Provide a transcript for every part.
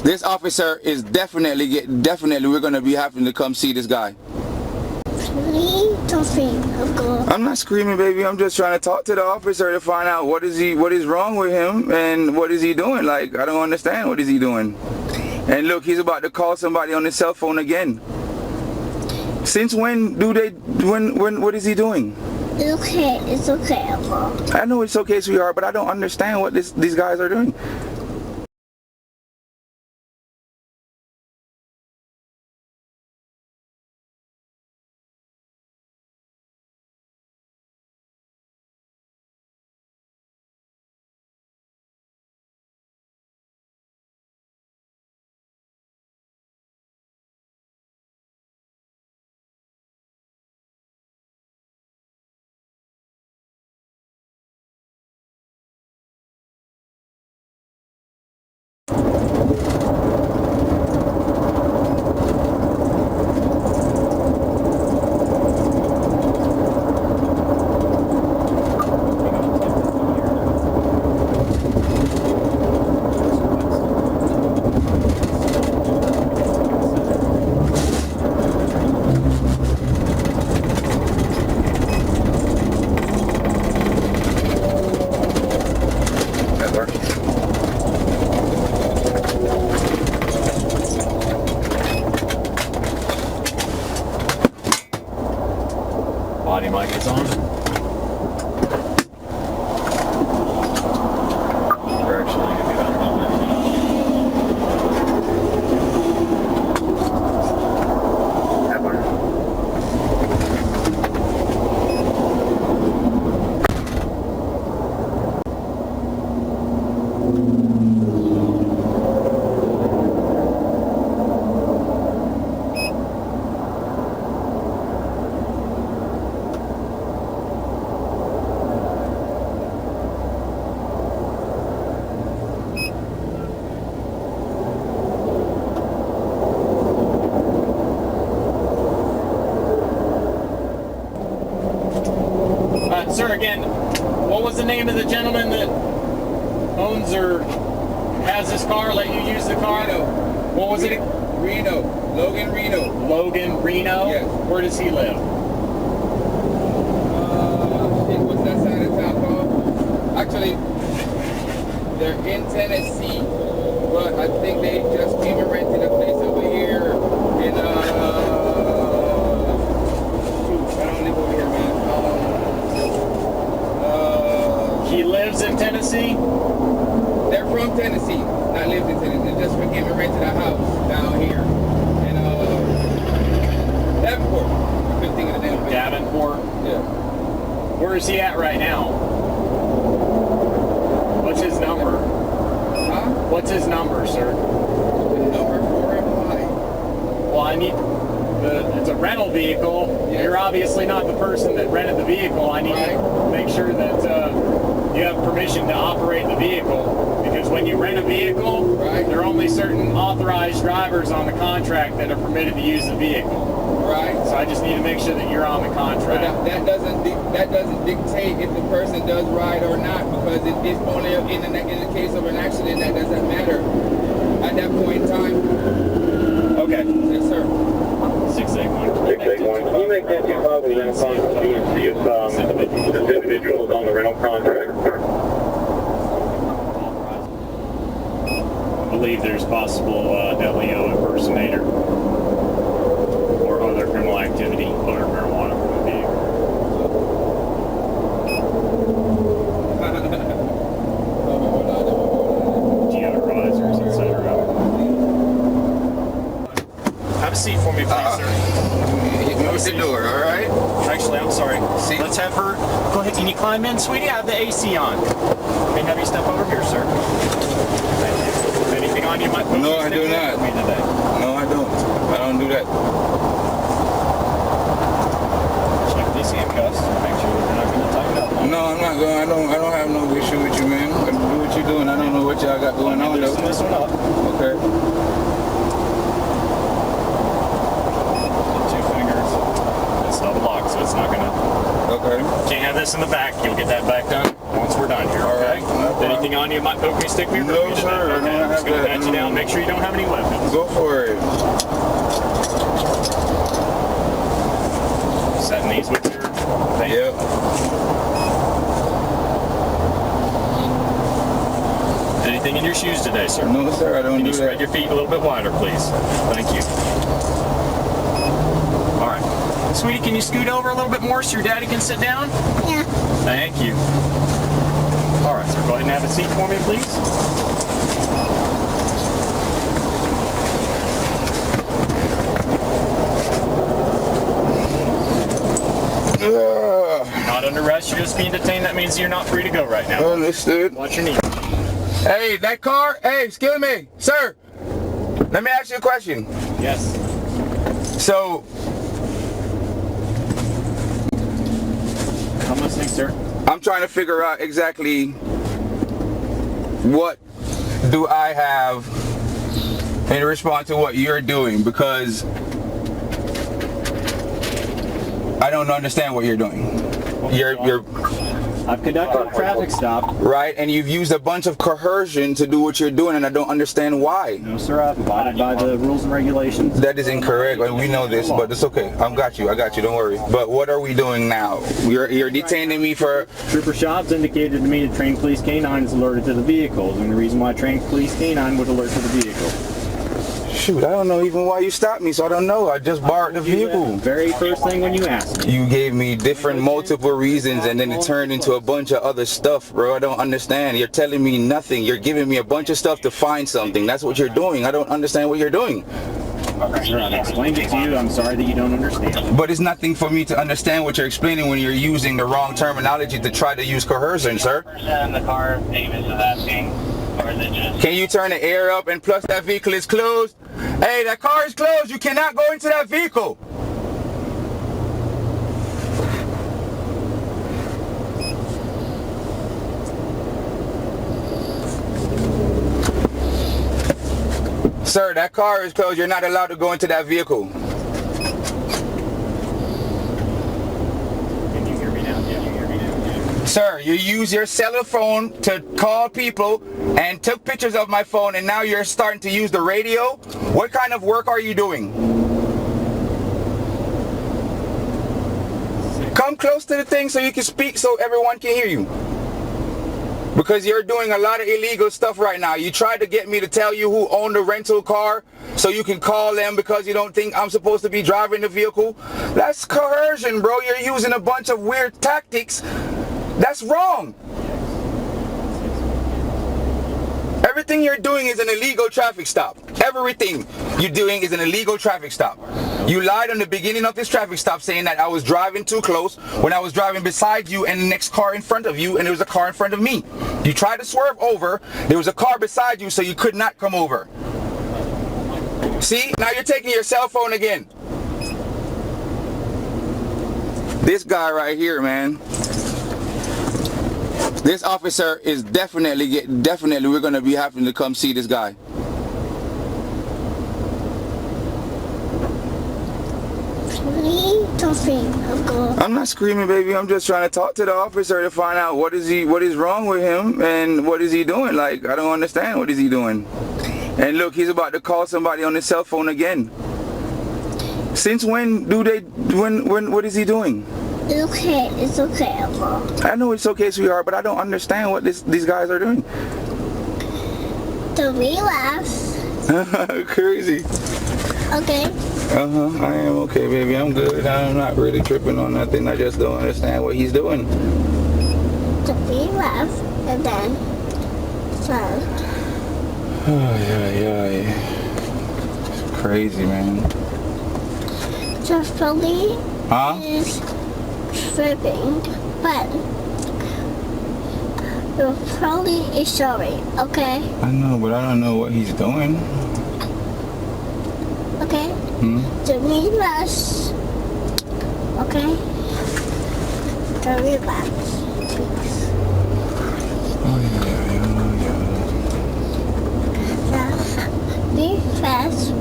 This officer is definitely we're gonna be having to come see this guy. Please don't scream. I'm not screaming, baby. I'm just trying to talk to the officer to find out what is wrong with him and what is he doing. Like, I don't understand, what is he doing? And look, he's about to call somebody on his cell phone again. Since when what is he doing? It's okay. It's okay, Uncle. I know it's okay, sweetheart, but I don't understand what these guys are doing. Body mic is on. We're actually going to be on Sir, again, what was the name of the gentleman that owns or has this car, let you use the car? Reno. What was it? Reno. Logan Reno. Logan Reno? Yes. Where does he live? What's that side of town called? Actually, they're in Tennessee, but I think they just came and rented a place over here in, shoot, I don't live over here, man. He lives in Tennessee? They're from Tennessee, not lived in Tennessee. They just came and rented a house down here in Davenport. I couldn't think of the name of it. Davenport? Yeah. Where is he at right now? What's his number? Huh? What's his number, sir? The number for him? Why? Well, I need it's a rental vehicle. Yes. You're obviously not the person that rented the vehicle. I need to make sure that you have permission to operate the vehicle, because when you rent a vehicle, there are only certain authorized drivers on the contract that are permitted to use the vehicle. Right. So I just need to make sure that you're on the contract. But that doesn't dictate if the person does ride or not, because it's only in the case of an accident that doesn't matter at that point in time. Okay. Yes, sir. 681. 681. Can you make that your copy and then call and see if this individual is on the rental contract? I believe there's possible LEO impersonator or other criminal activity, odor marijuana from the vehicle. Deodorizers, etc. Have a seat for me, please, sir. Close the door, all right? Actually, I'm sorry. See? Let's have her go ahead. Can you climb in, sweetie? I have the AC on. May I have you step over here, sir? Thank you. Anything on you, Mike? No, I do not. Me today. No, I don't. I don't do that. Check these handcuffs. Make sure that they're not going to tighten up. No, I'm not going. I don't have no issue with you, man. Do what you're doing. I don't know what y'all got going on, though. Loosen this one up. Okay. Two fingers. It's double lock, so it's not gonna. Okay. Can't have this in the back. You'll get that back done once we're done here. All Okay. right. No problem. Anything on on you. Might poke me, stick me, or No, poke me to sir, death. I don't Okay, I'm just have gonna that. pat you down. Make sure you don't have any weapons. Go for it. Setting these with your thing. Yep. Anything in your shoes today, sir? No, sir, I don't Can do you spread that. your feet a little bit wider, please? Thank you. All right. Sweetie, can you scoot over a little bit more so your daddy can sit down? Yeah. Thank you. All right, sir. Go ahead and have a seat for me, please. Not under arrest. You're just being detained. That means you're not free to go right now. Understood. Watch your knee. Hey, that car, hey, excuse me, sir. Let me ask you a question. Yes. So, I'm listening, sir. I'm trying to figure out exactly what do I have in response to what you're doing, because I don't understand what you're doing. You're I've conducted a traffic stop. right, and you've used a bunch of coercion to do what you're doing, and I don't understand why. No, sir. I've abided by the rules and regulations. That is incorrect, and we know this, but it's okay. I got you, don't worry. But what are we doing now? You're detaining me for... Trooper Schaub's indicated to me that trained police canine is alerted to the vehicles, and the reason why trained police canine would alert to the vehicle. Shoot, I don't know even why you stopped me, so I don't know. I just borrowed the vehicle. Very first thing when you asked me. You gave me different multiple reasons, and then it turned into a bunch of other stuff, bro. I don't understand. You're telling me nothing. You're giving me a bunch of stuff to find something. That's what you're doing. I don't understand what you're doing. Sir, I've explained it to you. I'm sorry that you don't understand. But it's nothing for me to understand what you're explaining when you're using the wrong terminology to try to use coercion, sir. In the car, Davis is asking, or is it just... Can you turn the air up, and plus that vehicle is closed? Hey, that car is closed. You cannot go into that vehicle. Sir, that car is closed. You're not allowed to go into that vehicle. Can you hear me now? Can you hear me now? Sir, you use your cell phone to call people and took pictures of my phone, and now you're starting to use the radio? What kind of work are you doing? Come close to the thing so you can speak so everyone can hear you. Because you're doing a lot of illegal stuff right now. You tried to get me to tell you who owned the rental car so you can call them because you don't think I'm supposed to be driving the vehicle. That's coercion, bro. You're using a bunch of weird tactics. That's wrong. Everything you're doing is an illegal traffic stop. Everything you're doing is an illegal traffic stop. You lied on the beginning of this traffic stop saying that I was driving too close when I was driving beside you and the next car in front of you, and there was a car in front of me. You tried to swerve over. There was a car beside you, so you could not come over. See? Now you're taking your cell phone again. This guy right here, man. This officer is definitely we're going to be having to come see this guy. Please don't scream, Uncle. I'm not screaming, baby. I'm just trying to talk to the officer to find out what is wrong with him and what is he doing. Like, I don't understand. What is he doing? And look, he's about to call somebody on his cell phone again. Since when do they, what is he doing? It's okay, Uncle. I know it's okay, sweetheart, but I don't understand what these guys are doing. Don't relax. Crazy. Okay? I am okay, baby. I'm good. I'm not really tripping on nothing. I just don't understand what he's doing. Don't relax. And then, so. Yeah. It's crazy, man. Just probably is tripping, but you're probably sorry, okay? I know, but I don't know what he's doing. Okay? Don't relax. Okay? Don't relax, please. Now, be fast.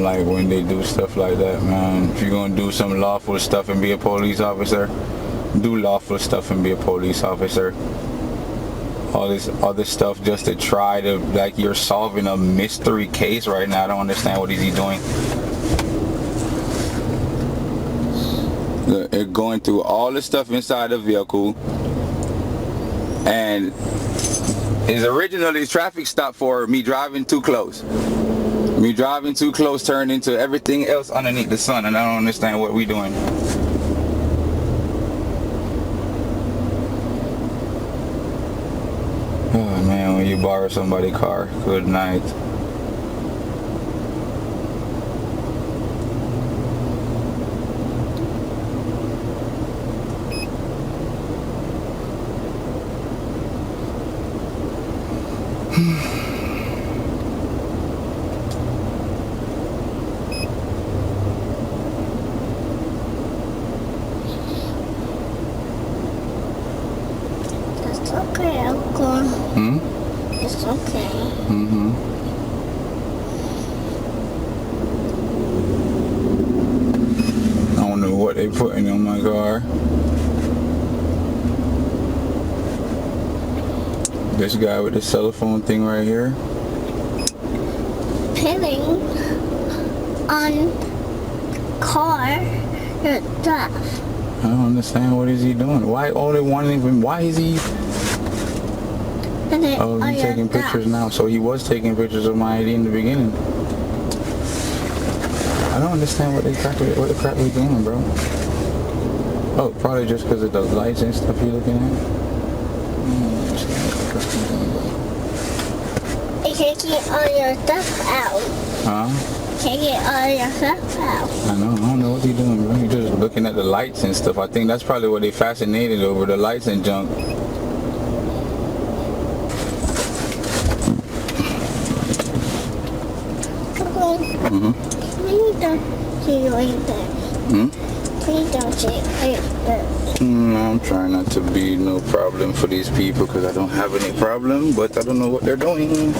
like when they do stuff like that, man. If you're gonna do some lawful stuff and be a police officer, do lawful stuff and be a police officer. All this other stuff just to try to, like, you're solving a mystery case right now. I don't understand what is he doing. They're going through all the stuff inside the vehicle, and it's originally a traffic stop for me driving too close. Me driving too close turned into everything else underneath the sun, and I don't understand what we're doing. Oh man, when you borrow somebody's car, good night. It's okay, Uncle. It's okay. I don't know what they putting on my car. This guy with the cell phone thing right here. Pitting on car stuff. I don't understand, what is he doing? Why only one even? Why is he? Oh, he's taking pictures now. So he was taking pictures of my ID in the beginning. I don't understand what the crap we're doing, bro. Oh, probably just because of the lights and stuff you're looking at. You can't get all your stuff out. Huh? You can't get all your stuff out. I don't know what he's doing, bro. He's just looking at the lights and stuff. I think that's probably what they fascinated over, the lights and junk. Please don't see you like that. Please don't see it like that. I'm trying not to be no problem for these people because I don't have any problem, but I don't know what they're doing.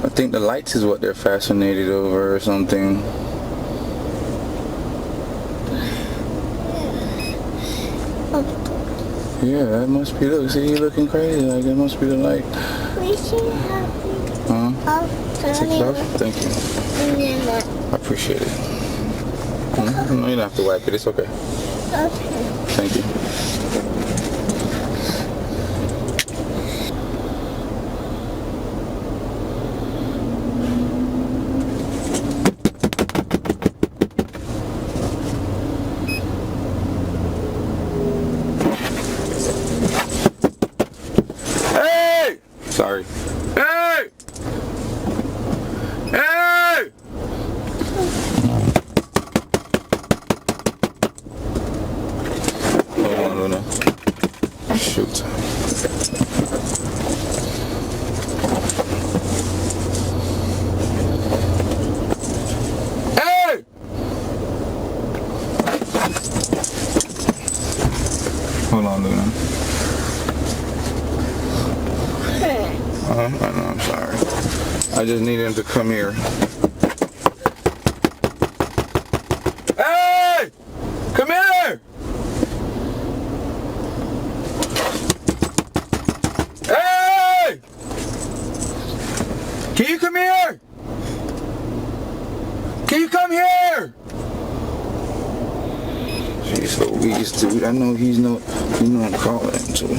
I think the lights is what they're fascinated over or something. Yeah, that must be, look, see, you're looking crazy, like it must be the light. We should have Take it off? Thank you. I appreciate it. No, you don't have to wipe it, it's okay. Okay. Thank you. Hey! Sorry. Hey! Hey! Hold on, Luna. Shoot. Hey! Hold on, Luna. I know, I'm sorry. I just need him to come here. Hey! Come here! Hey! Can you come here? Can you come here? Jeez Louise, dude. I know he's no, you know I'm calling him too.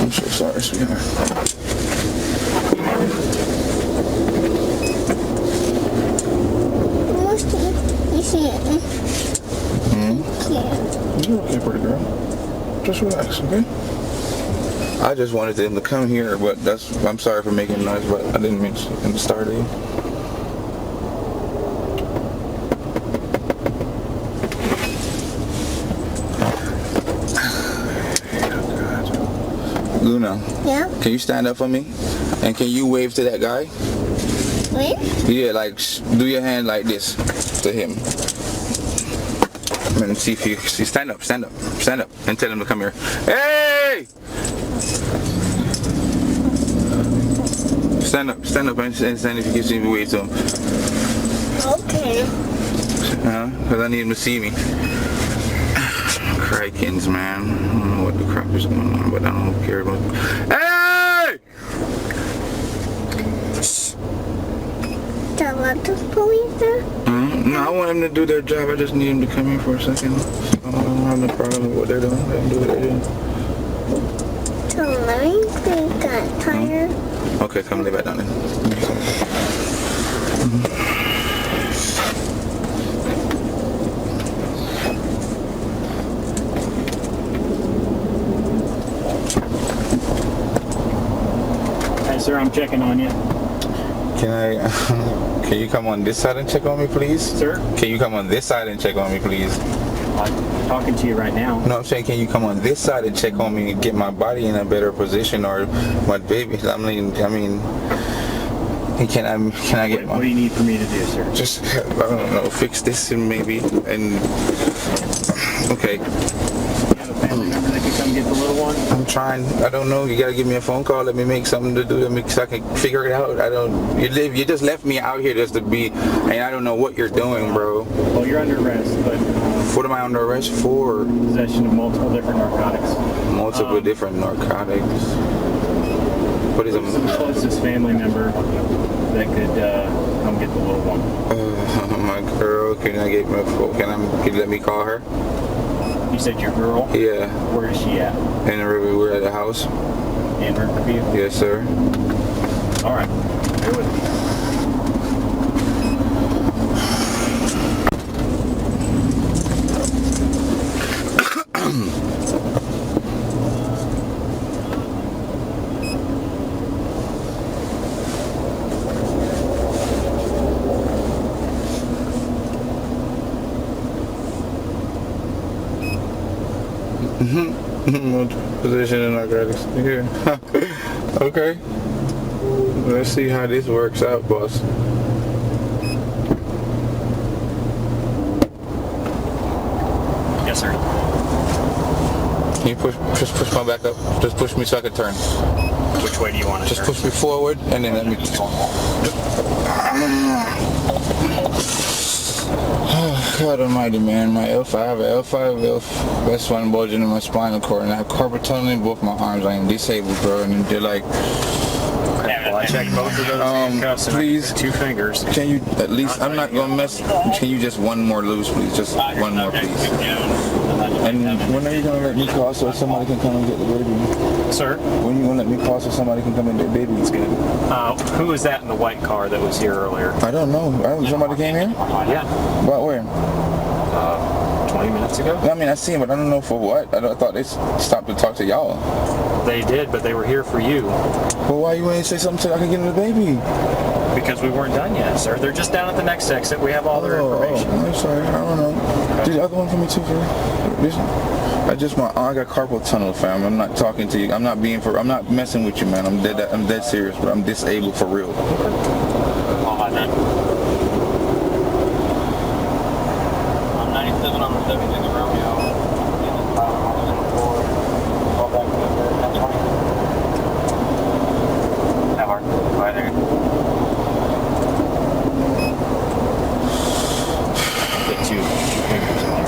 I'm so sorry, sweetheart. You see it? Yeah. You're okay, pretty girl. Just relax, okay? I just wanted him to come here, but I'm sorry for making noise, but I didn't mean to in the start of you. Luna, Yeah? can you stand up for me? And can you wave to that guy? Wait? Yeah, like, do your hand like this to him. And see if you stand up, and tell him to come here. Hey! Stand up, and if you can see me wave to him. Okay. Because I need him to see me. Crikins, man. I don't know what the crap is going on, but I don't care about it. Hey! Don't let the police there? No, I want him to do their job. I just need him to come here for a second. I don't have no problem with what they're doing. Let them do what they're doing. So let me take that tire. Okay, come lay back down then. Hey, sir, I'm checking on you. Can you come on this side and check on me, please? Sir? Can you come on this side and check on me, please? I'm talking to you right now. No, I'm saying, can you come on this side and check on me and get my body in a better position, or my baby? I mean, can I get my? What do you need for me to do, sir? Just, I don't know, fix this and maybe, and okay. You have a family member that can come get the little one? I'm trying. I don't know. You gotta give me a phone call. Let me make something to do so I can figure it out. I don't. You just left me out here just to be, and I don't know what you're doing, bro. Well, you're under arrest, but What am I under arrest for? possession of multiple different narcotics. Multiple different narcotics. What is The closest family member that could come get the little one. my girl? Can I get my phone? Can you let me call her? You said your girl? Yeah. Where is she at? In the river. We're at the house. In Riverview? Yes, sir. All right. Bear with me. Position in narcotics. Yeah. Okay. Let's see how this works out, boss. Yes, sir. Can you just push my back up? Just push me so I can turn. Which way do you want to Just turn? push me forward and then let me. God almighty, man. My L5, I have an L5, that's one bulging in my spinal cord, and I have carpal tunnel in both my arms. I am disabled, bro, and they're like, Well, I checked both of those handcuffs and please. I took 2 fingers. can you at least, I'm not gonna mess, can you just one more loose, please? Just one more, please. And when are you gonna let me call so somebody can come and get the baby? Sir? When are you gonna let me call so somebody can come and get the baby? It's good. Who was that in the white car that was here earlier? I don't know. Somebody came here? Yeah. What, where? 20 minutes ago? I mean, I see him, but I don't know for what. I thought they stopped to talk to y'all. They did, but they were here for you. Well, why you ain't say something so I can get the baby? Because we weren't done yet, sir. They're just down at the next exit. We have all their information. I'm sorry. I don't know. Do the other one for me too, sir. I got carpal tunnel, fam. I'm not talking to you. I'm not messing with you, man. I'm dead serious, but I'm disabled for real. I'm 97 on the 76 Romeo. Have our right there. Get 2 fingers in there.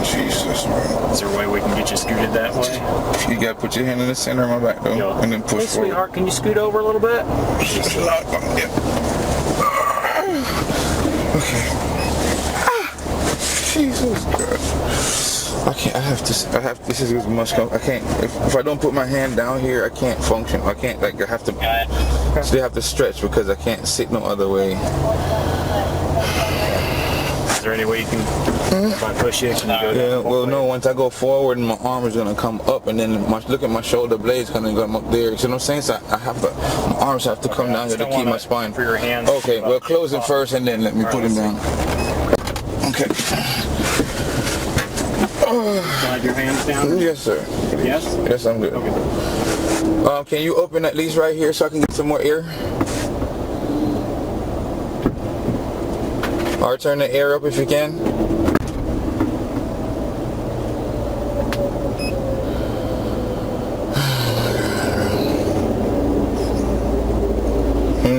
Jesus, man. Is there a way we can get you scooted that way? You gotta put your hand in the center of my back, though, Yo. and then push Hey, forward. sweetheart, can you scoot over a little bit? Yeah. Okay. Jesus Christ. This is as much, I can't, if I don't put my hand down here, I can't function. I have to still have to stretch because I can't sit no other way. Is there any way you can, if I push you, can you go down? Yeah, well, no, once I go forward, my arm is going to come up, and then look at my shoulder blades going to come up there. You know what I'm saying? So my arms have to come down here to keep my spine. For your hands. Okay, well, close it first, and then let me put him down. Okay. Slide your hands down? Yes, sir. Yes? Yes, I'm good. Okay. Can you open at least right here so I can get some more air? Or turn the air up if you can.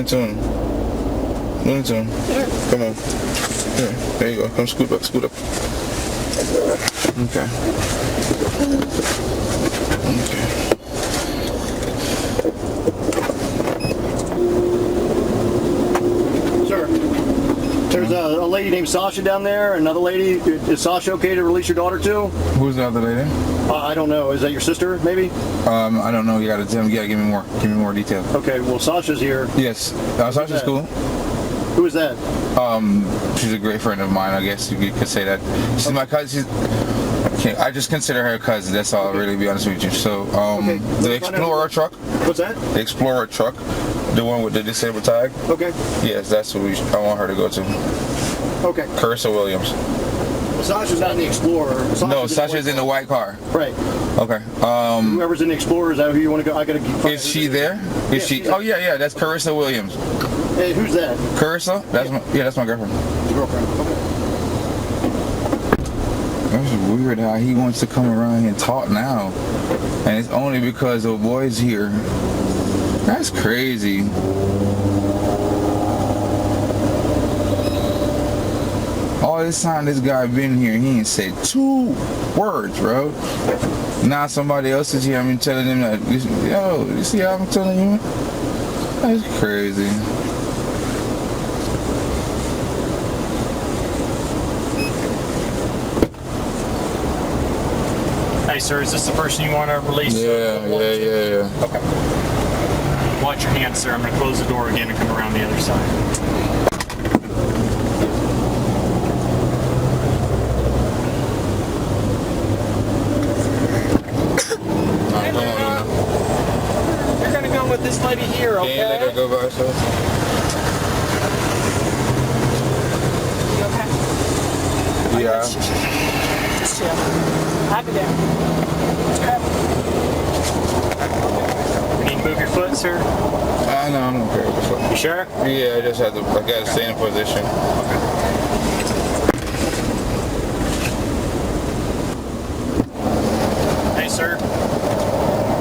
to him. Loan it to him. Come on. Here, there you go. Come scoot up, scoot up. Okay. Okay. Sir, there's a lady named Sasha down there. Another lady. Is Sasha okay to release your daughter too? Who's the other lady? I don't know. Is that your sister, maybe? I don't know. You gotta tell me. You gotta give me more detail. Okay. Well, Sasha's here. Yes. Sasha's cool. Who is that? She's a great friend of mine. I guess you could say that. She's my cousin. I just consider her a cousin. That's all. Really, be honest with you. So, the Explorer truck. What's that? The Explorer truck, the one with the disabled tag. Okay. Yes, that's what I want her to go to. Okay. Carissa Williams. Well, Sasha's not in the Explorer. Sasha's in the white car. Right. Okay. Whoever's in the Explorer, is that who you want to go? I gotta. Is she there? Is she? Oh yeah. That's Carissa Williams. Hey, who's that? Carissa? That's my girlfriend. Girlfriend. Okay. That's weird how he wants to come around and talk now, and it's only because the boy's here. That's crazy. All this time this guy been here, he ain't said 2 words, bro. Now somebody else is here. I'm telling him that, yo, you see how I'm telling you? That's crazy. Hey, sir, is this the person you want to release? Yeah. Okay. Watch your hands, sir. I'm going to close the door again and come around the other side. You're going to go with this lady here, okay? Can't let her go by herself. You okay? Yeah. Just chill. Happy down. You need to move your foot, sir? No, I'm okay with this one. You sure? Yeah, I just have to. I gotta stay in position. Hey, sir.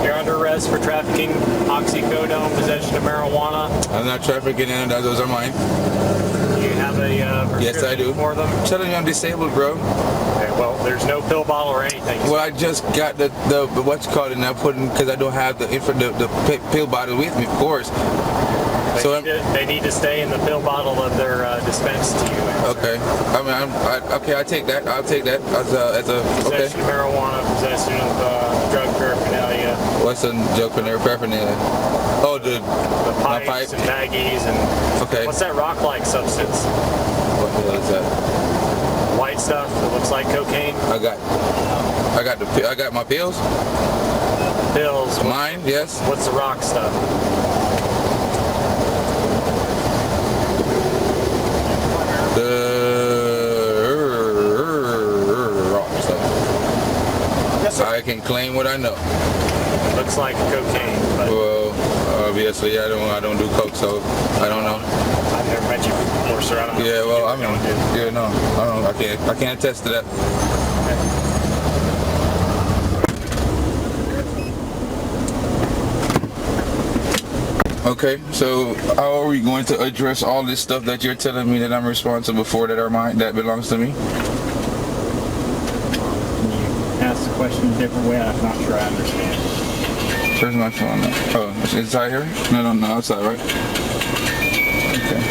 You're under arrest for trafficking oxycodone, possession of marijuana. I'm not trafficking in. Those are mine. You have a Yes, I do. for them? I'm telling you, I'm disabled, bro. Okay, well, there's no pill bottle or anything. Well, I just got the what's it called, and I put in because I don't have the pill bottle with me, of course. They need to stay in the pill bottle that they're dispensed to you. Okay. I mean, okay. I take that. I'll take that as a okay. Possession of marijuana, possession of drug paraphernalia. What's the drug paraphernalia? Oh, the pipes and baggies and. Okay. What's that rock-like substance? What the hell is that? White stuff that looks like cocaine. I got my pills. Pills. Mine, yes. What's the rock stuff? Rock stuff. Yes, sir. I can claim what I know. Looks like cocaine. But Well, obviously I don't do coke, so I don't know. I've never met you before, sir. I don't know. Yeah, well, I what mean, you're gonna do. yeah, no, I can't attest to that. Okay, so how are we going to address all this stuff that you're telling me that I'm responsible for that are mine, that belongs to me? Can you ask the question a different way? I'm not sure I understand. Where's my phone? Oh, it's inside here? No, outside, right? Okay.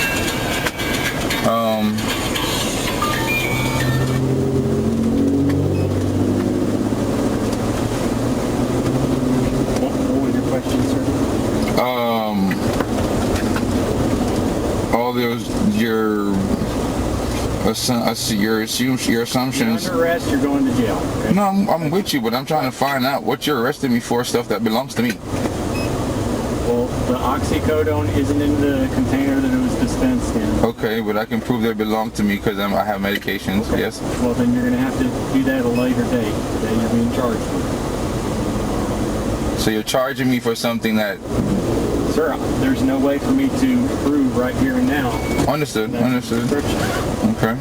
What was your question, sir? All those your assumptions. You're under arrest. You're going to jail. Okay? No, I'm with you, but I'm trying to find out what you're arresting me for, stuff that belongs to me. Well, the oxycodone isn't in the container that it was dispensed in. Okay, but I can prove they belong to me because I have medications. Okay. Yes. Well, then you're going to have to do that at a later date. Today you're being charged with. So you're charging me for something that. Sir, there's no way for me to prove right here and now. Understood. That's Understood. prescription. Okay.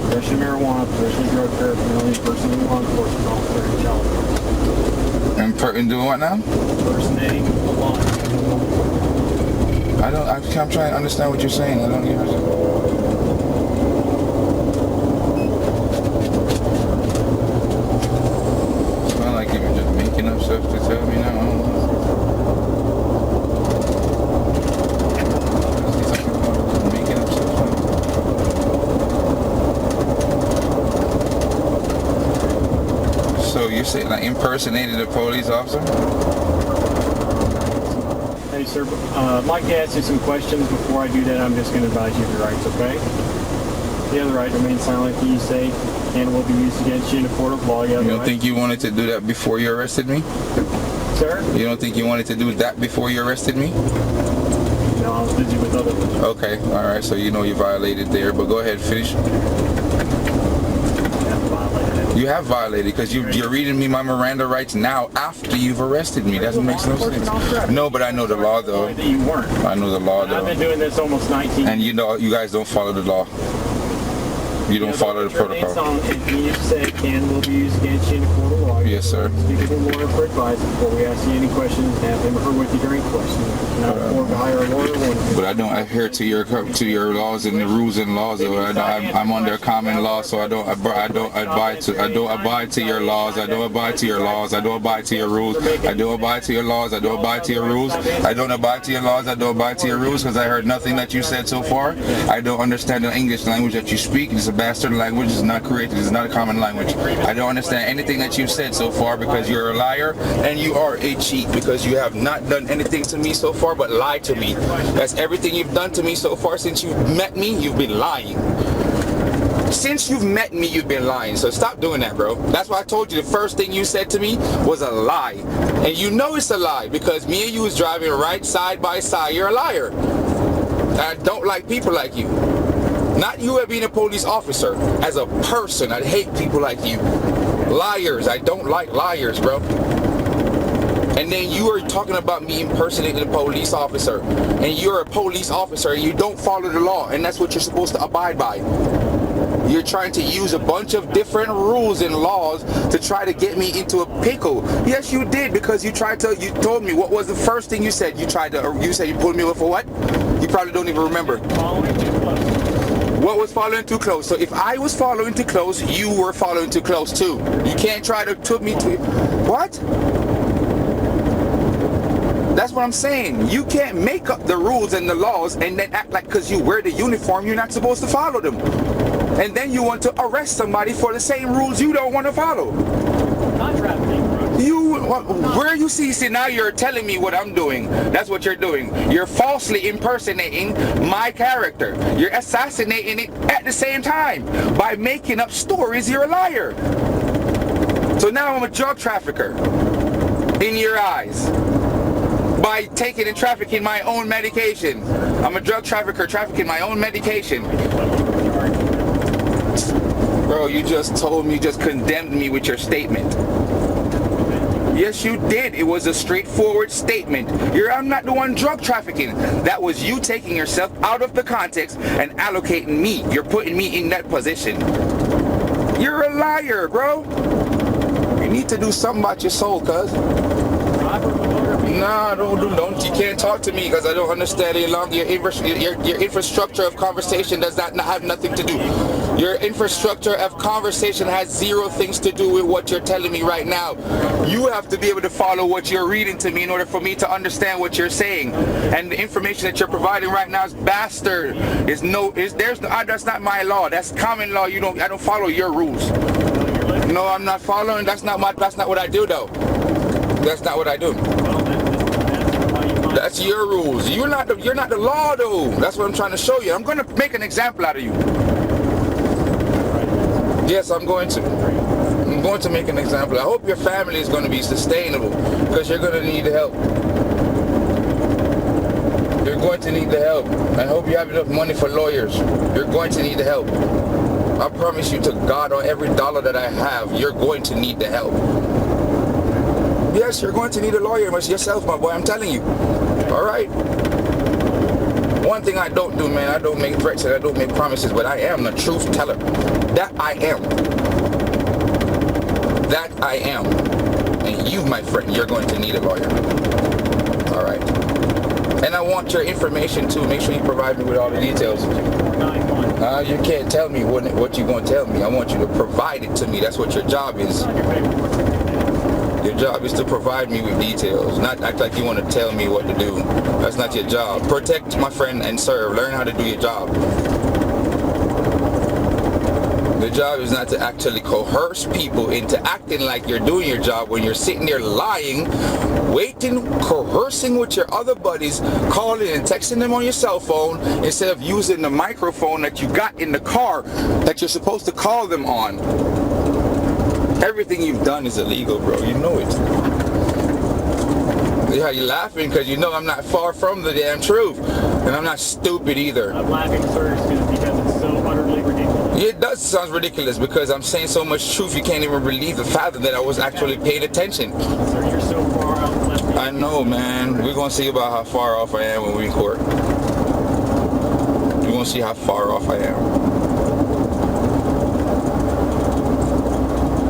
Possession of marijuana, possession of drug paraphernalia, person in law enforcement officer, and child. And doing what now? Impersonating the law. I'm trying to understand what you're saying. I don't hear it. It's not like you're just making up stuff to tell me now. I don't know. Making up stuff. So you're saying I impersonated a police officer? Hey, sir, I'd like to ask you some questions. Before I do that, I'm just going to advise you of your rights, okay? You have the right to remain silent if you say and will be used against you in a court of law. You don't think you wanted to do that before you arrested me? Sir? You don't think you wanted to do that before you arrested me? No, I was busy with other things. Okay, alright, so you know you violated there, but go ahead, finish. You have violated because you're reading me my Miranda rights now after you've arrested me. That makes no sense. No, but I know the law though. You weren't. I know the law though. I've been doing this almost 19 and you know you guys don't follow the law. You don't follow the protocol. You said can will be used against you in a court of law. Yes, sir. Speak with a lawyer for advice before we ask you any questions. Have him or her with you during questions. Not afford to hire a lawyer. But I don't adhere to your laws and the rules and laws. I'm under common law, so I don't abide to your laws. I don't abide to your laws. I don't abide to your rules. I don't abide to your laws. I don't abide to your rules. I don't abide to your laws. I don't abide to your rules because I heard nothing that you said so far. I don't understand the English language that you speak. It's a bastard language. It's not created. It's not a common language. I don't understand anything that you've said so far because you're a liar and you are a cheat because you have not done anything to me so far but lied to me. That's everything you've done to me so far since you've met me. You've been lying. Since you've met me, you've been lying. So stop doing that, bro. That's why I told you the first thing you said to me was a lie. And you know it's a lie because me and you was driving right side by side. You're a liar. I don't like people like you. Not you being a police officer. As a person, I hate people like you. Liars. I don't like liars, bro. And then you are talking about me impersonating a police officer. And you're a police officer and you don't follow the law. And that's what you're supposed to abide by. You're trying to use a bunch of different rules and laws to try to get me into a pickle. Yes, you did because you told me what was the first thing you said. You said you pulled me over for what? You probably don't even remember. What was following too close? So if I was following too close, you were following too close too. You can't try to took me to what? That's what I'm saying. You can't make up the rules and the laws and then act like because you wear the uniform, you're not supposed to follow them. And then you want to arrest somebody for the same rules you don't want to follow. Not trafficking. Where you see now you're telling me what I'm doing. That's what you're doing. You're falsely impersonating my character. You're assassinating it at the same time. By making up stories, you're a liar. So now I'm a drug trafficker in your eyes. By taking and trafficking my own medication. I'm a drug trafficker trafficking my own medication. Bro, you just condemned me with your statement. Yes, you did. It was a straightforward statement. I'm not the one drug trafficking. That was you taking yourself out of the context and allocating me. You're putting me in that position. You're a liar, bro. You need to do something about your soul, cuz. Nah, don't. You can't talk to me because I don't understand any longer. Your infrastructure of conversation does not have nothing to do. Your infrastructure of conversation has zero things to do with what you're telling me right now. You have to be able to follow what you're reading to me in order for me to understand what you're saying. And the information that you're providing right now is bastard. That's not my law. That's common law. I don't follow your rules. No, I'm not following. That's not what I do though. That's not what I do. That's your rules. You're not the law though. That's what I'm trying to show you. I'm going to make an example out of you. Yes, I'm going to. I'm going to make an example. I hope your family is going to be sustainable because you're going to need the help. You're going to need the help. I hope you have enough money for lawyers. You're going to need the help. I promise you to God, on every dollar that I have, you're going to need the help. Yes, you're going to need a lawyer yourself, my boy. I'm telling you. All right. One thing I don't do, man, I don't make threats and I don't make promises, but I am the truth teller. That I am. That I am. And you, my friend, you're going to need a lawyer. All right. And I want your information too. Make sure you provide me with all the details. You can't tell me what you're going to tell me. I want you to provide it to me. That's what your job is. Your job is to provide me with details, not act like you want to tell me what to do. That's not your job. Protect, my friend, and serve. Learn how to do your job. The job is not to actually coerce people into acting like you're doing your job when you're sitting there lying, waiting, coercing with your other buddies, calling and texting them on your cell phone instead of using the microphone that you got in the car that you're supposed to call them on. Everything you've done is illegal, bro. You know it. Yeah, you're laughing because you know I'm not far from the damn truth. And I'm not stupid either. I'm laughing first because it's so utterly ridiculous. It does sound ridiculous because I'm saying so much truth you can't even believe the fathom that I was actually paying attention. Sir, you're so far out left. I know, man. We're going to see about how far off I am when we're in court. We're going to see how far off I am.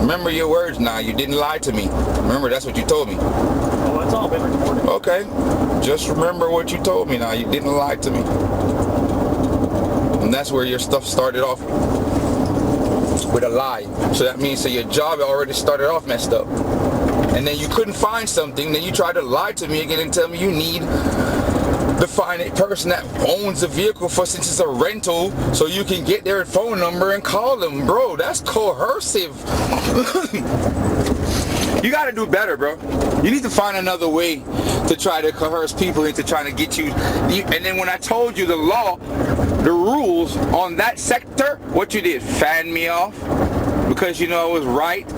Remember your words now. You didn't lie to me. Remember, that's what you told me. Oh, it's all been recorded. Okay. Just remember what you told me now. You didn't lie to me. And that's where your stuff started off with a lie. So that means that your job already started off messed up. And then you couldn't find something. Then you tried to lie to me again and tell me you need to find a person that owns the vehicle for, since it's a rental, so you can get their phone number and call them. Bro, that's coercive. You got to do better, bro. You need to find another way to try to coerce people into trying to get you. And then when I told you the law, the rules on that sector, what you did, fan me off because you know I was right.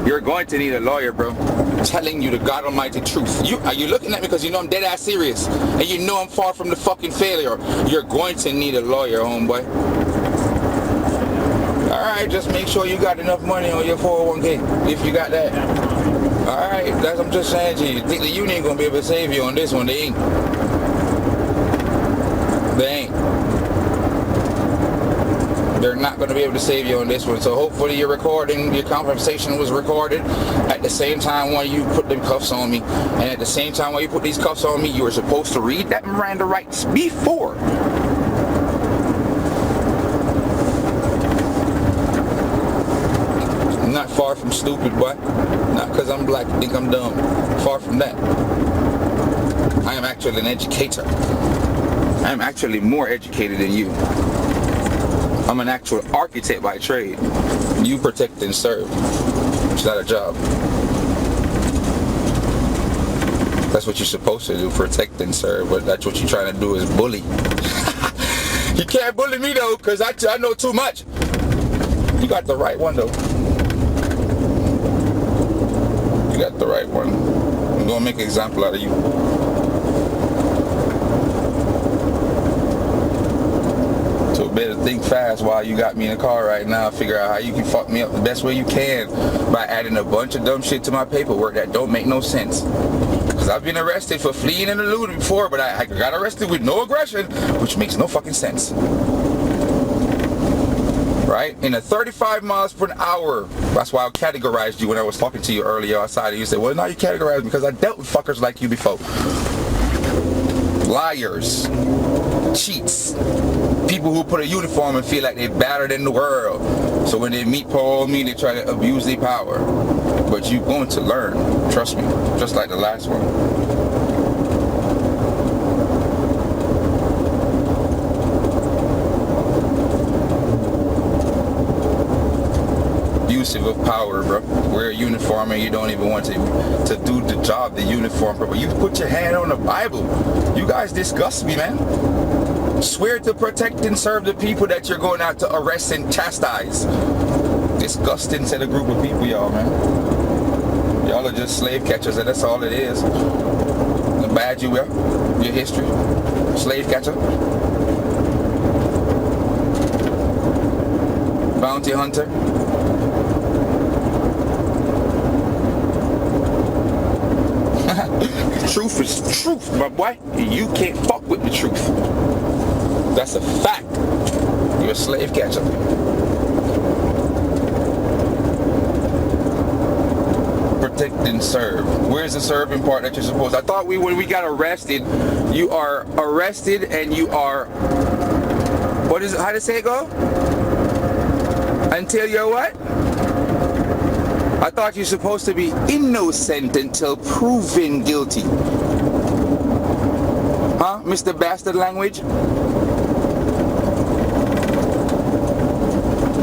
You're going to need a lawyer, bro. I'm telling you the God Almighty truth. Are you looking at me because you know I'm dead ass serious and you know I'm far from the fucking failure? You're going to need a lawyer, homeboy. Alright, just make sure you got enough money on your 401k, if you got that. Alright, that's what I'm just saying to you. Think the union ain't gonna be able to save you on this one. They ain't. They ain't. They're not going to be able to save you on this one. So hopefully your conversation was recorded at the same time while you put them cuffs on me. And at the same time while you put these cuffs on me, you were supposed to read that Miranda rights before. I'm not far from stupid, boy. Not because I'm black, I think I'm dumb. Far from that. I am actually an educator. I am actually more educated than you. I'm an actual architect by trade. You protect and serve. It's not a job. That's what you're supposed to do, protect and serve. But that's what you're trying to do is bully. You can't bully me though, because I know too much. You got the right one though. You got the right one. I'm gonna make an example out of you. So better think fast while you got me in the car right now. Figure out how you can fuck me up the best way you can by adding a bunch of dumb shit to my paperwork that don't make no sense. Because I've been arrested for fleeing and eluding before, but I got arrested with no aggression, which makes no fucking sense. Right? In a 35 miles per hour. That's why I categorized you when I was talking to you earlier outside. And you said, well, now you categorized me because I dealt with fuckers like you before. Liars. Cheats. People who put a uniform and feel like they're better than the world. So when they meet poor me, they try to abuse their power. But you're going to learn. Trust me. Just like the last one. Abusive of power, bro. Wear a uniform and you don't even want to do the job the uniform, bro. But you put your hand on the Bible. You guys disgust me, man. Swear to protect and serve the people that you're going out to arrest and chastise. Disgusting set of group of people, y'all, man. Y'all are just slave catchers, and that's all it is. The bad you wear, your history, slave catcher, bounty hunter. Truth is truth, my boy. You can't fuck with the truth. That's a fact. You're a slave catcher. protect and serve. Where's the serving part that you're supposed to? I thought when we got arrested, you are arrested and you are, what is it, how does it go? Until you're what? I thought you're supposed to be innocent until proven guilty. Huh, Mr. Bastard language?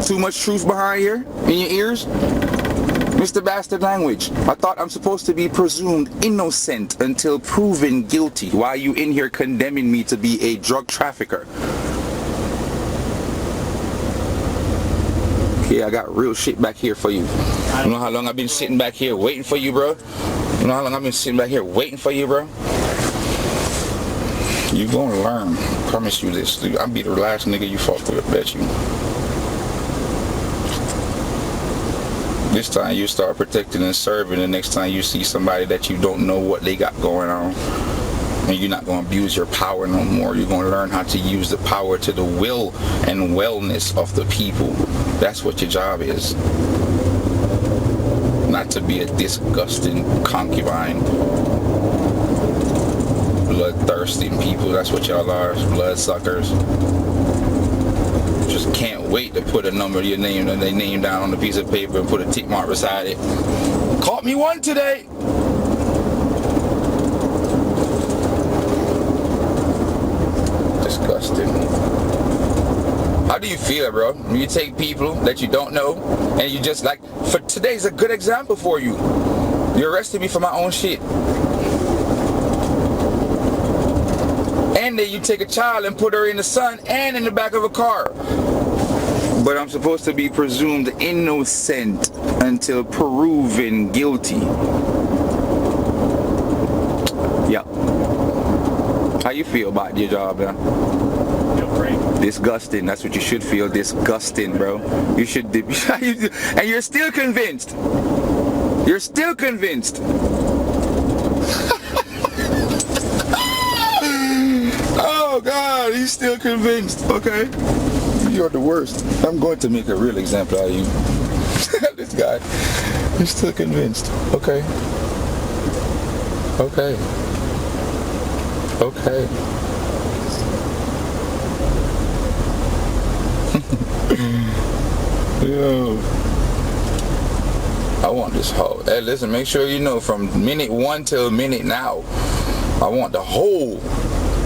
Too much truth behind here in your ears? Mr. Bastard language. I thought I'm supposed to be presumed innocent until proven guilty. Why are you in here condemning me to be a drug trafficker? Okay, I got real shit back here for you. You know how long I've been sitting back here waiting for you, bro? You know how long I've been sitting back here waiting for you, bro? You gonna learn. I promise you this. I'll be the last nigga you fuck with, I bet you. This time you start protecting and serving. The next time you see somebody that you don't know what they got going on, and you're not going to abuse your power no more. You're going to learn how to use the power to the will and wellness of the people. That's what your job is. Not to be a disgusting concubine. Bloodthirsty people. That's what y'all are. Bloodsuckers. Just can't wait to put a number of your name and their name down on a piece of paper and put a tick mark beside it. Caught me one today. Disgusting. How do you feel, bro? When you take people that you don't know and you just like, for today's a good example for you. You arrested me for my own shit. And then you take a child and put her in the sun and in the back of a car. But I'm supposed to be presumed innocent until proven guilty. Yeah. How you feel about your job, man? Feel great. Disgusting. That's what you should feel. Disgusting, bro. You should. And you're still convinced. You're still convinced. Oh God, he's still convinced. Okay, you're the worst. I'm going to make a real example out of you. This guy, he's still convinced. Okay. Okay. Okay. Yo, I want this whole. Hey, listen, make sure you know from minute 1 till minute now. I want the whole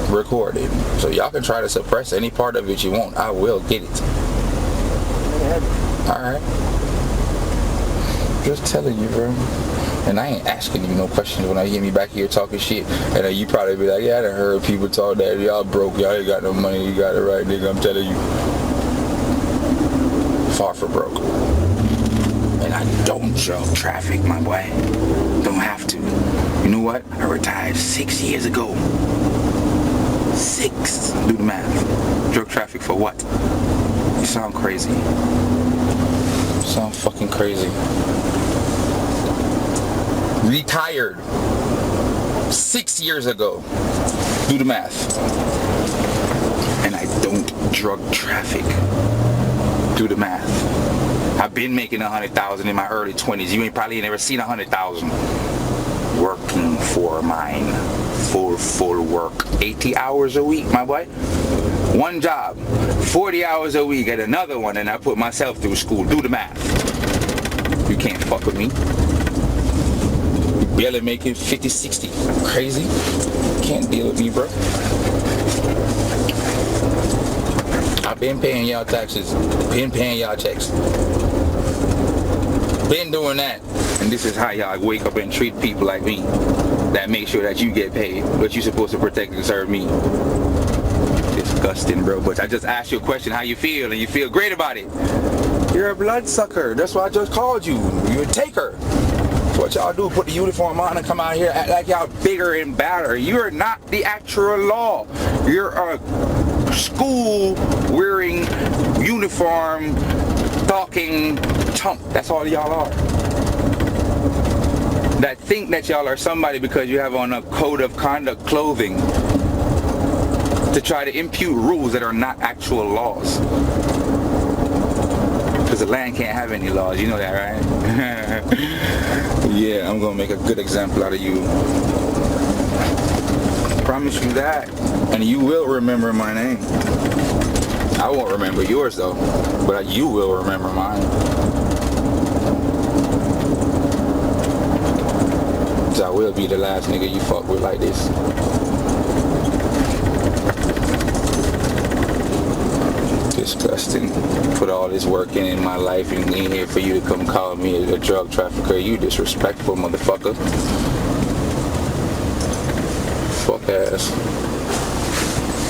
recorded, so y'all can try to suppress any part of it you want. I will get it. Alright, just telling you, bro. And I ain't asking you no questions when I hear me back here talking shit. And you probably be like, yeah, I done heard people talk that y'all broke, y'all ain't got no money, you got it right, nigga. I'm telling you, far from broke. And I don't drug traffic, my boy. Don't have to. You know what? I retired 6 years ago. 6. Do the math. Drug traffic for what? You sound crazy. You sound fucking crazy. Retired 6 years ago. Do the math. And I don't drug traffic. Do the math. I've been making 100,000 in my early 20s. You ain't probably never seen 100,000. Working for mine. Full work. 80 hours a week, my boy. One job. 40 hours a week at another one, and I put myself through school. Do the math. You can't fuck with me. You barely making 50, 60. Crazy. Can't deal with me, bro. I've been paying y'all taxes. Been paying y'all checks. Been doing that. And this is how y'all wake up and treat people like me. That make sure that you get paid. But you're supposed to protect and serve me. Disgusting, bro. But I just asked you a question, how you feel, and you feel great about it. You're a bloodsucker. That's why I just called you. You're a taker. That's what y'all do. Put the uniform on and come out here act like y'all bigger and badder. You're not the actual law. You're a school wearing uniform talking chump. That's all y'all are. That think that y'all are somebody because you have on a code of conduct clothing to try to impute rules that are not actual laws. Because the land can't have any laws, you know that, right? Yeah, I'm gonna make a good example out of you. Promise you that. And you will remember my name. I won't remember yours though, but you will remember mine. Cause I will be the last nigga you fuck with like this. Disgusting. Put all this work in my life and in here for you to come call me a drug trafficker. You disrespectful motherfucker. Fuck ass.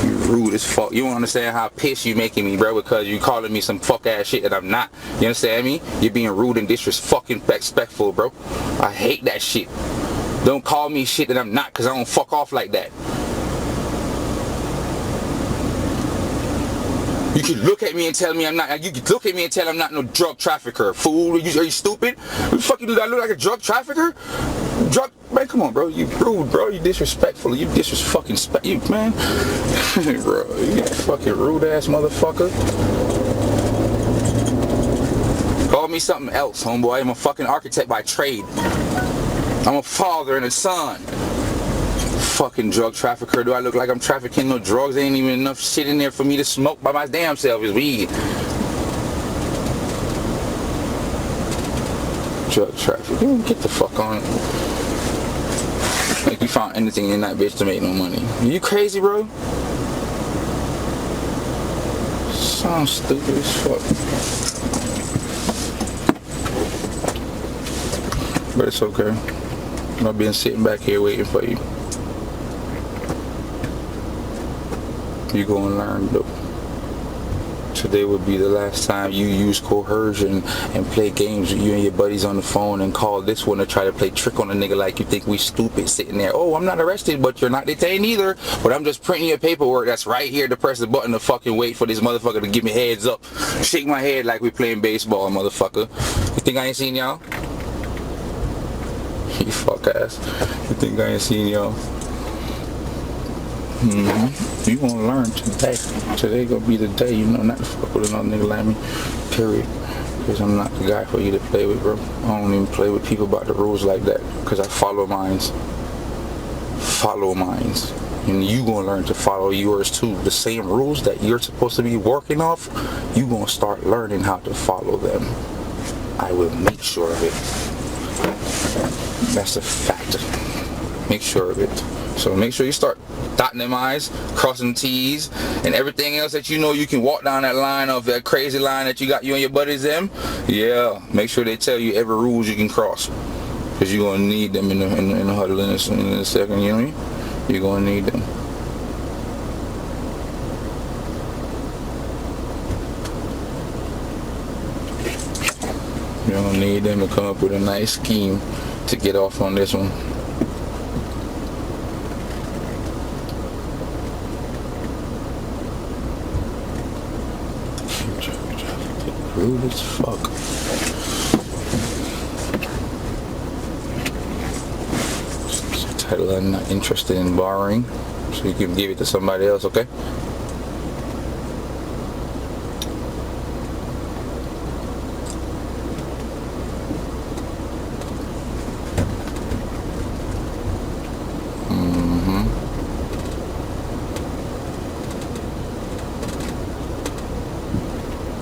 You rude as fuck. You don't understand how pissed you making me, bro, because you calling me some fuck ass shit that I'm not. You understand me? You're being rude and disrespectful, bro. I hate that shit. Don't call me shit that I'm not, because I don't fuck off like that. You can look at me and tell me I'm not. You can look at me and tell I'm not no drug trafficker. Fool, are you stupid? What the fuck you do? I look like a drug trafficker? Man, come on, bro. You rude, bro. You disrespectful. You you, man. Bro, you fucking rude ass motherfucker. Call me something else, homeboy. I'm a fucking architect by trade. I'm a father and a son. Fucking drug trafficker. Do I look like I'm trafficking no drugs? There ain't even enough shit in there for me to smoke by my damn self. It's weed. Drug trafficking. Get the fuck on. Like you found anything in that bitch to make no money. Are you crazy, bro? Sounds stupid as fuck. But it's okay. I've been sitting back here waiting for you. You gonna learn though. Today would be the last time you use coercion and play games with you and your buddies on the phone and call this one to try to play trick on a nigga like you think we stupid sitting there. Oh, I'm not arrested, but you're not detained either. But I'm just printing your paperwork that's right here to press the button to fucking wait for this motherfucker to give me heads up. Shake my head like we playing baseball, motherfucker. You think I ain't seen y'all? You fuck ass. You think I ain't seen y'all? You gonna learn today. Today gonna be the day, you know, not to fuck with another nigga like me. Period. Because I'm not the guy for you to play with, bro. I don't even play with people about the rules like that. Because I follow mines. Follow mines. And you gonna learn to follow yours too. The same rules that you're supposed to be working off, you gonna start learning how to follow them. I will make sure of it. That's a fact. Make sure of it. So make sure you start dotting them I's, crossing them T's, and everything else that you know you can walk down that line of that crazy line that you got you and your buddies in. Yeah, make sure they tell you every rules you can cross, because you're gonna need them in the huddle in a second. You know what I mean? You're gonna need them. You're gonna need them to come up with a nice scheme to get off on this one. Rude as fuck. Title I'm not interested in borrowing, so you can give it to somebody else, okay?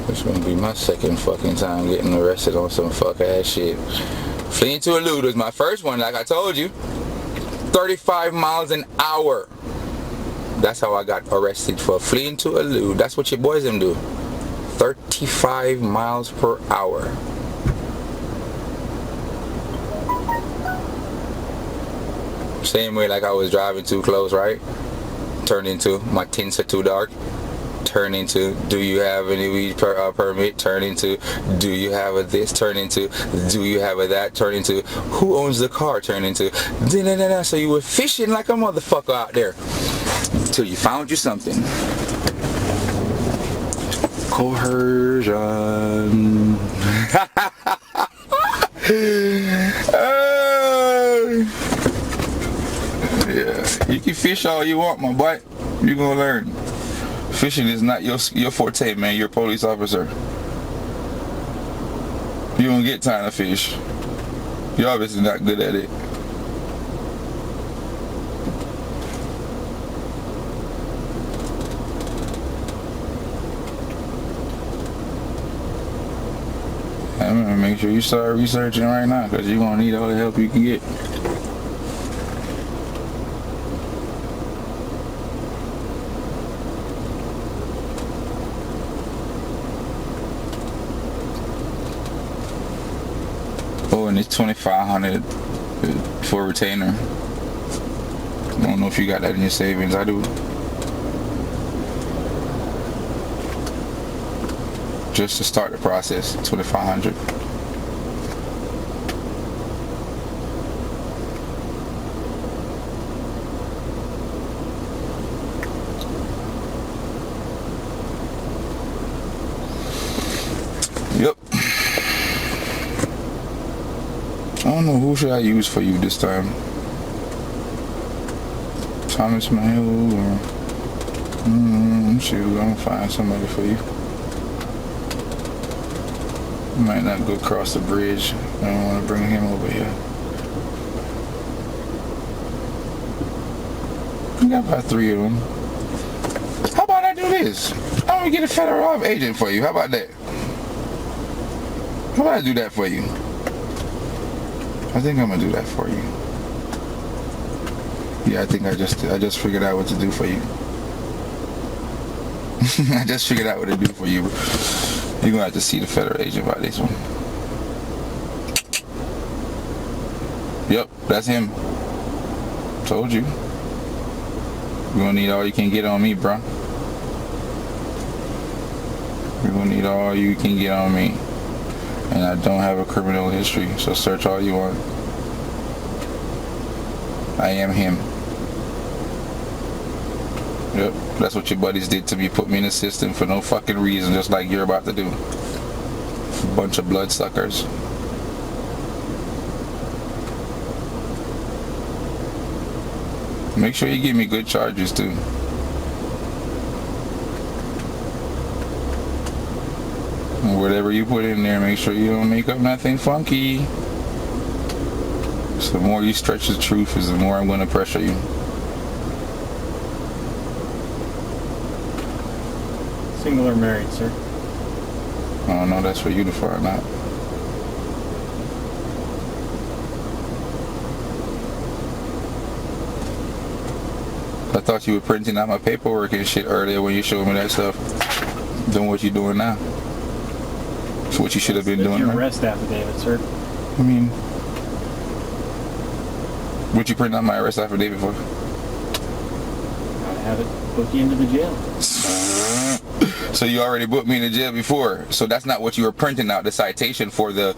It's gonna be my second fucking time getting arrested on some fuck ass shit. Fleeing to elude was my first one, like I told you. 35 miles an hour. That's how I got arrested, for fleeing to elude. That's what your boys them do. 35 miles per hour. Same way like I was driving too close, right? Turned into my tints are too dark. Turn into, do you have any weed permit? Turn into, do you have a this? Turn into, do you have a that? Turn into, who owns the car? Turn into, so you were fishing like a motherfucker out there until you found you something. Coercion. Yeah, you can fish all you want, my boy. You're gonna learn. Fishing is not your forte, man. You're a police officer. You don't get time to fish. You're obviously not good at it. I'm gonna make sure you start researching right now, because you're gonna need all the help you can get. Oh, and it's $2,500 for a retainer. I don't know if you got that in your savings. I do. Just to start the process, $2,500. Yep. I don't know, who should I use for you this time? Thomas Mayo or shoot, I'm gonna find somebody for you. Might not go across the bridge. I don't want to bring him over here. I got about 3 of them. How about I do this? I'm gonna get a federal agent for you. How about that? How about I do that for you? I think I'm gonna do that for you. Yeah, I think I just figured out what to do for you. I just figured out what to do for you. You're gonna have to see the federal agent about this one. Yep, that's him. Told you. You're gonna need all you can get on me, bro. You're gonna need all you can get on me. And I don't have a criminal history, so search all you want. I am him. Yep, that's what your buddies did to me. Put me in the system for no fucking reason, just like you're about to do. Bunch of bloodsuckers. Make sure you give me good charges too. And whatever you put in there, make sure you don't make up nothing funky. So the more you stretch the truth, is the more I'm going to pressure you. Single or married, sir? I don't know, that's for you to find out. I thought you were printing out my paperwork and shit earlier when you showed me that stuff. Doing what you're doing now. That's what you should have been doing. Your arrest affidavit, sir. I mean, what you print out my arrest affidavit for? Gotta have it book you into the jail. So you already put me in the jail before. So that's not what you were printing out, the citation for the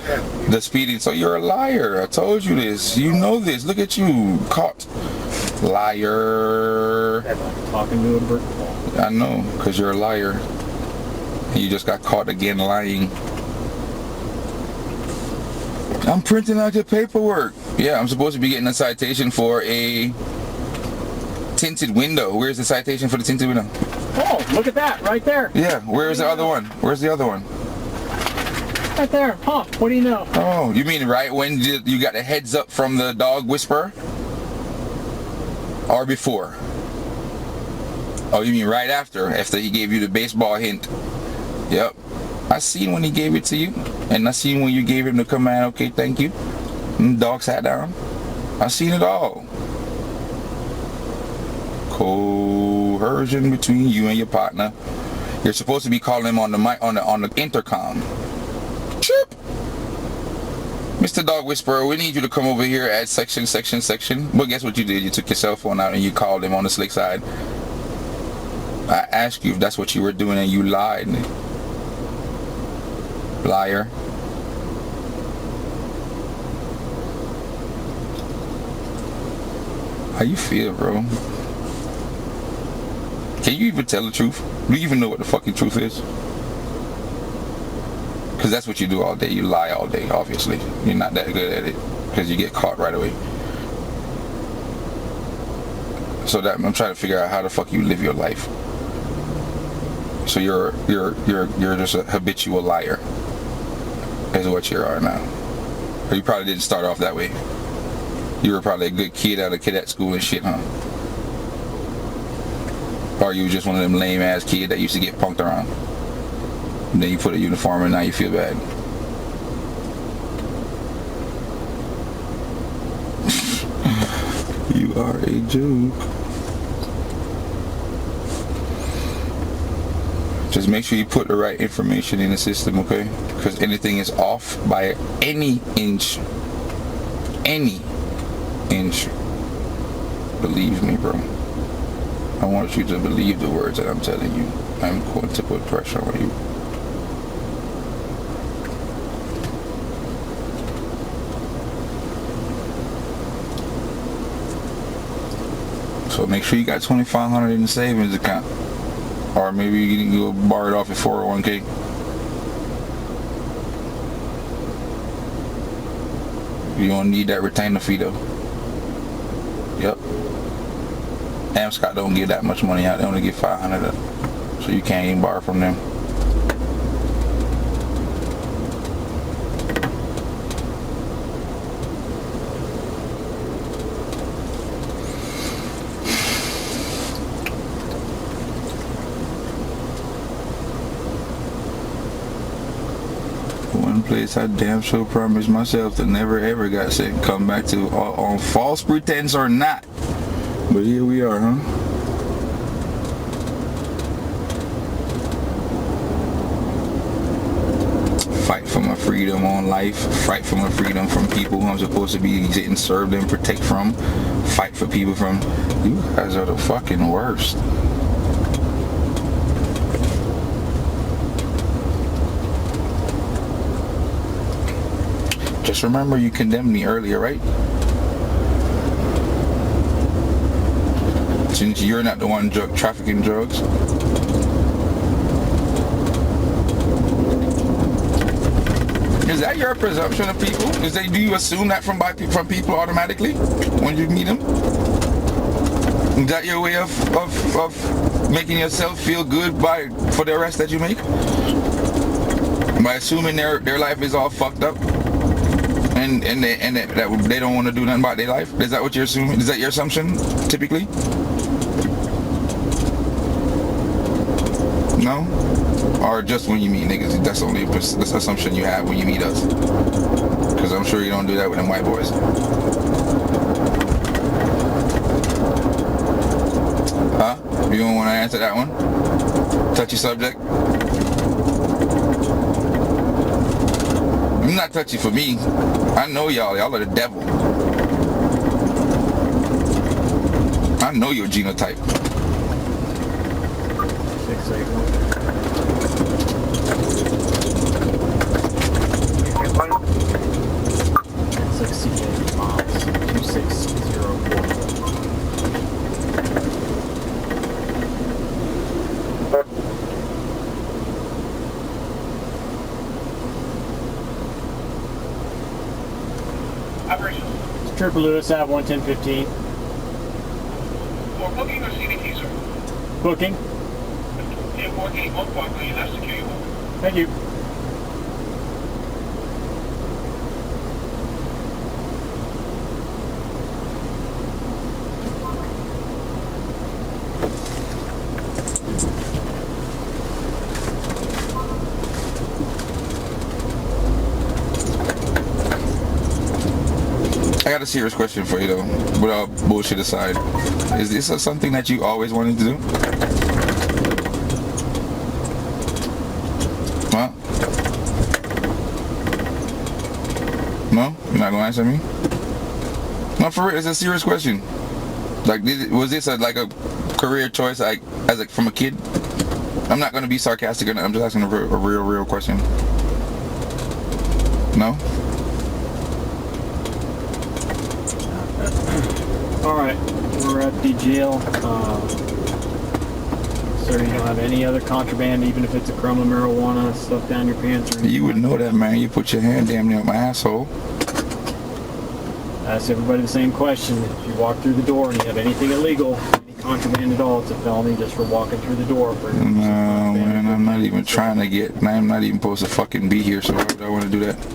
speeding. So you're a liar. I told you this. You know this. Look at you. Caught. Liar. Talking to a brick wall. I know, because you're a liar. You just got caught again lying. I'm printing out your paperwork. Yeah, I'm supposed to be getting a citation for a tinted window. Where's the citation for the tinted window? Oh, look at that, right there. Yeah, where's the other one? Where's the other one? Right there. Huh, what do you know? Oh, you mean right when you got a heads up from the dog whisperer? Or before? Oh, you mean right after he gave you the baseball hint? Yep. I seen when he gave it to you. And I seen when you gave him the command, okay, thank you. And the dog sat down. I seen it all. Coercion between you and your partner. You're supposed to be calling him on the mic, on the intercom. Chirp. Mr. Dog Whisperer, we need you to come over here at section. But guess what you did? You took your cell phone out and you called him on the slick side. I asked you if that's what you were doing and you lied. Liar. How you feel, bro? Can you even tell the truth? Do you even know what the fucking truth is? Because that's what you do all day. You lie all day, obviously. You're not that good at it because you get caught right away. So that I'm trying to figure out how the fuck you live your life. So you're just a habitual liar. is what you are now. Or you probably didn't start off that way. You were probably a good kid out of cadet school and shit, huh? Or you were just one of them lame ass kids that used to get punked around. And then you put a uniform and now you feel bad. You are a joke. Just make sure you put the right information in the system, okay? Because anything is off by any inch. Any inch. Believe me, bro. I want you to believe the words that I'm telling you. I'm going to put pressure on you. So make sure you got $2,500 in the savings account. Or maybe you can go borrow it off your 401k. You don't need that retainer fee though. Yep. Scott don't give that much money out. They only give $500 up. So you can't even borrow from them. One place I damn sure promised myself to never ever got sent come back to on false pretense or not. But here we are, huh? Fight for my freedom on life. Fight for my freedom from people who I'm supposed to be getting served and protect from. Fight for people from... You guys are the fucking worst. Just remember you condemned me earlier, right? Since you're not the one trafficking drugs. Is that your presumption of people? Do you assume that from people automatically when you meet them? Is that your way of making yourself feel good for the arrest that you make? By assuming their life is all fucked up and that they don't want to do nothing about their life? Is that what you're assuming? Is that your assumption typically? No? Or just when you meet niggas, that's only this assumption you have when you meet us? Because I'm sure you don't do that with them white boys. Huh? You don't want to answer that one? Touchy subject? You're not touchy for me. I know y'all are the devil. I know your genotype. 68 miles, 2604. Trooper Lewis, Ave 11015. For booking or CDT, sir? Booking. 1048 Oak Park, will you not secure your booking? Thank you. I got a serious question for you though, without bullshit aside. Is this something that you always wanted to do? Huh? No? You're not gonna answer me? No, for real, it's a serious question. Like, was this like a career choice from a kid? I'm not gonna be sarcastic, I'm just asking a real question. No? Alright, we're at the jail. Sir, you don't have any other contraband, even if it's a crumb of marijuana stuffed down your pants or anything? You would know that, man. You put your hand damn near my asshole. Ask everybody the same question. If you walk through the door and you have anything illegal, any contraband at all. It's a felony just for walking through the door. For No, man, I'm not even trying to get. I'm not even supposed to fucking be here, so why would I want to do that?